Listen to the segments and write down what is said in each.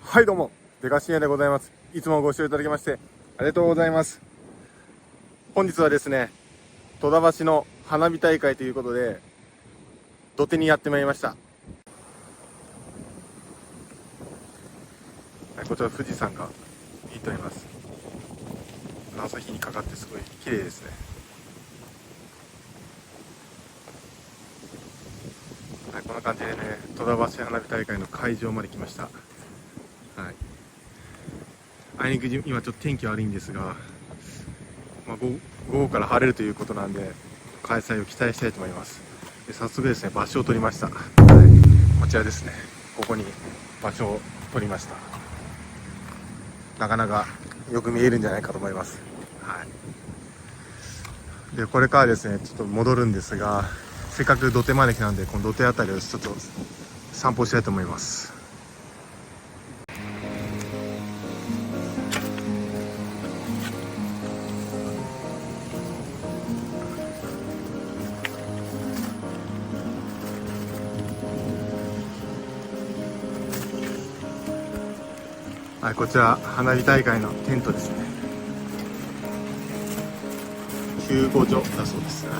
はい、どうもデカシニアでございます。いつもご視聴いただきましてありがとうございます。本日はですね、戸田橋の花火大会ということで土手にやってまいりました。はい、こちら富士山が見えております。朝日にかかってすごい綺麗ですね。はい、こんな感じでね、戸田橋花火大会の会場まで来ました。はい、あいにく今ちょっと天気悪いんですが、午後から晴れるということなんで開催を期待したいと思います。で、早速ですね、場所を取りました。はい、こちらですね。ここに場所を取りました。なかなかよく見えるんじゃないかと思います。はい。で、これからですね、ちょっと戻るんですが、せっかく土手まで来たんで、この土手あたりをちょっと散歩したいと思います。はい、こちら花火大会のテントですね。救護所だそうです。はい、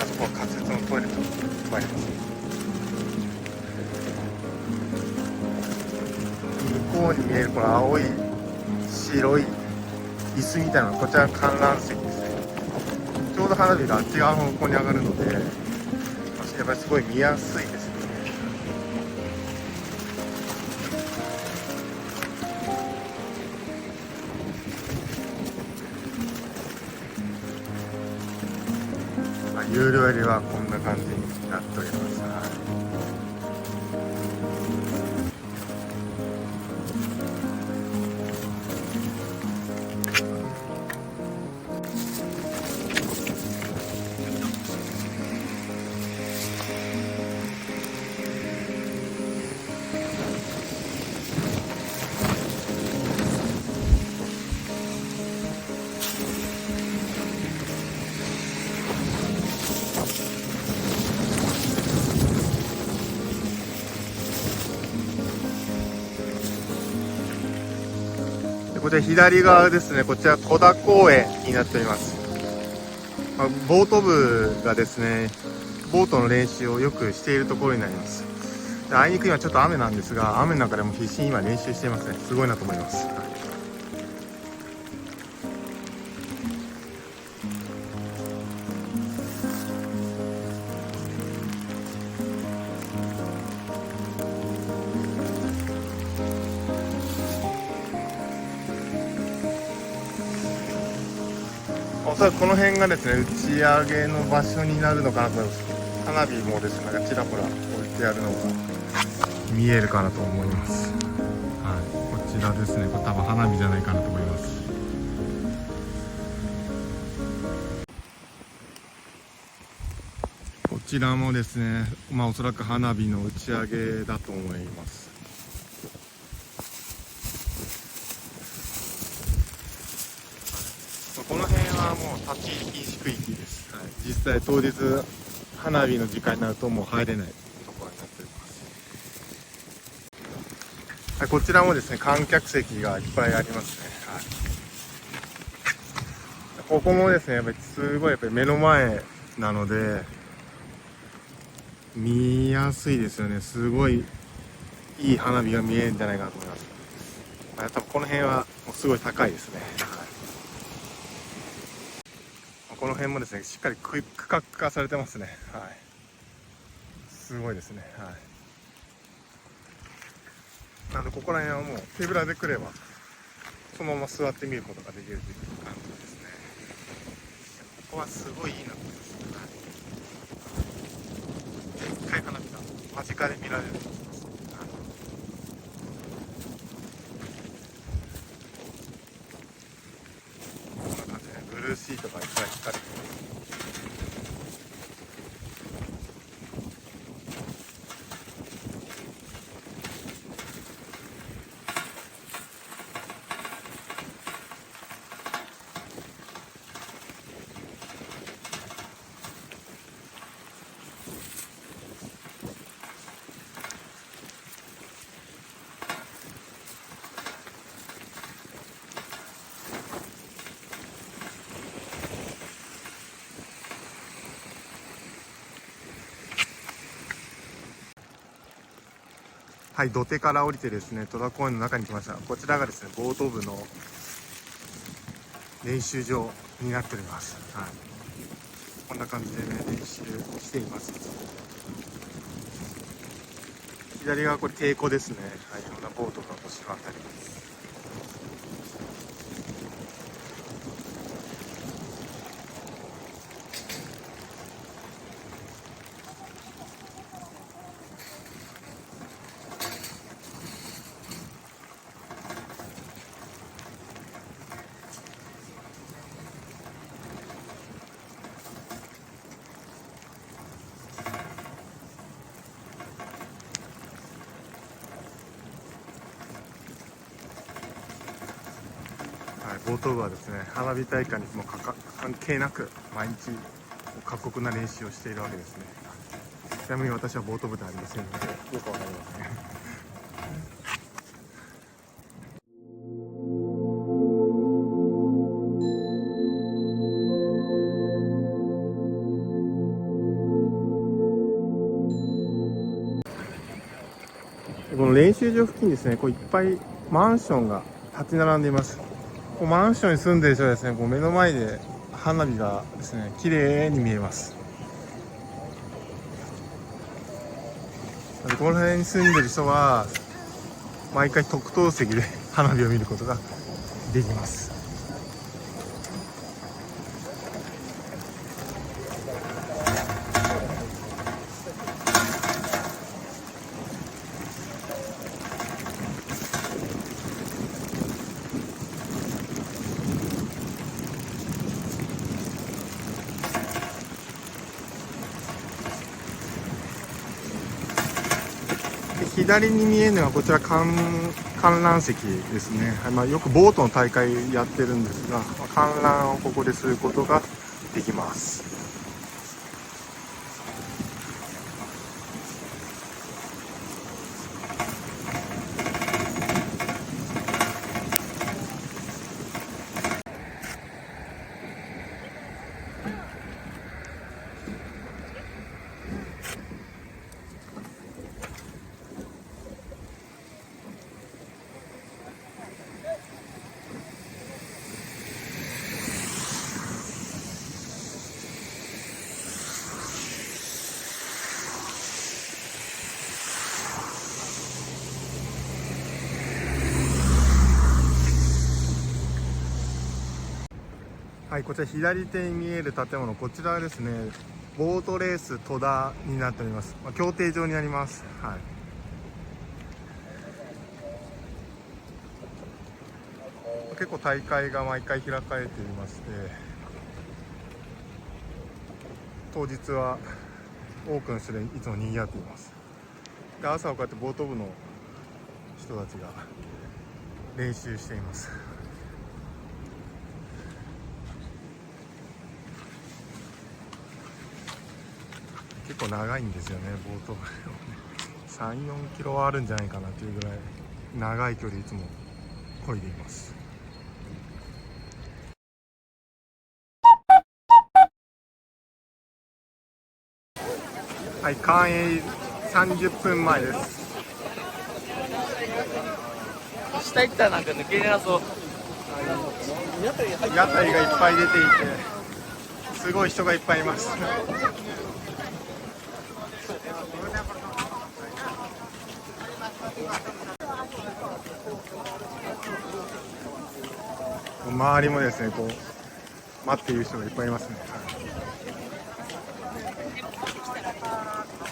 あそこは仮設のトイレと呼ばれます。向こうに見えるこの青い白い椅子みたいなの、こちら観覧席ですね。ちょうど花火があっち側の方向に上がるので、やっぱりすごい見やすいですよね。有料よりはこんな感じになっております。はい、でこちら左側ですね、こちら戸田公園になっております。ボート部がですね、ボートの練習をよくしているところになります。で、あいにく今ちょっと雨なんですが、雨の中でも必死に今練習していますね。すごいなと思います。おそらくこの辺がですね、打ち上げの場所になるのかなと思います。花火もですね、ちらほら置いてあるのが見えるかなと思います。はい、こちらですね、これ多分花火じゃないかなと思います。こちらもですね、おそらく花火の打ち上げだと思います。この辺はもう立ち入り禁止区域です。はい、実際当日花火の時間になるともう入れないところになっております。はい、こちらもですね、観客席がいっぱいありますね。はい、ここもですね、やっぱりすごいやっぱり目の前なので見やすいですよね。すごいいい花火が見えるんじゃないかなと思います。多分この辺はもうすごい高いですね。はい、この辺もですね、しっかり区画化されてますね。はい、すごいですね。はい、なのでここら辺はもう手ぶらで来ればそのまま座って見ることができるという感じですね。ここはすごいいいなと思います。でっかい花火が間近で見られると思います。こんな感じでブルーシートがいっぱい光る。はい、土手から降りてですね、戸田公園の中に来ました。こちらがですね、ボート部の練習場になっております。はい、こんな感じでね、練習しています。左側これ渓谷ですね。はい、いろんなボートが押し回ってあります。はい、ボート部はですね、花火大会にも関係なく毎日過酷な練習をしているわけですね。ちなみに私はボート部ではありませんのでよくわかりますね。この練習場付近ですね、こういっぱいマンションが立ち並んでいます。こうマンションに住んでいる人はですね、こう目の前で花火がですね、綺麗に見えます。この辺に住んでいる人は毎回特等席で花火を見ることができます。左に見えるのはこちら観覧席ですね。はい、よくボートの大会やってるんですが、観覧をここですることができます。はい、こちら左手に見える建物、こちらはですね、ボートレース戸田になっております。競艇場になります。はい。結構大会が毎回開かれていまして、当日は多くの人でいつも賑わっています。で、朝はこうやってボート部の人たちが練習しています。結構長いんですよね、ボート部3、4キロはあるんじゃないかなというぐらい長い距離いつも漕いでいます。はい、開園30分前です。下行ったらなんか抜けれなそう。屋台がいっぱい出ていて、すごい人がいっぱいいます。周りもですね、こう待っている人がいっぱいいますね。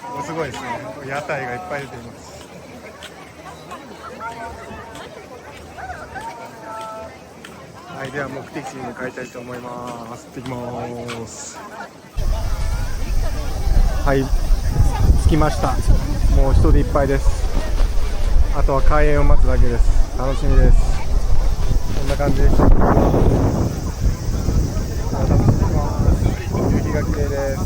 はい、すごいですね。屋台がいっぱい出ています。はい、では目的地に向かいたいと思います。行ってきます。はい、着きました。もう人でいっぱいです。あとは開園を待つだけです。楽しみです。こんな感じでした。夕日が綺麗です。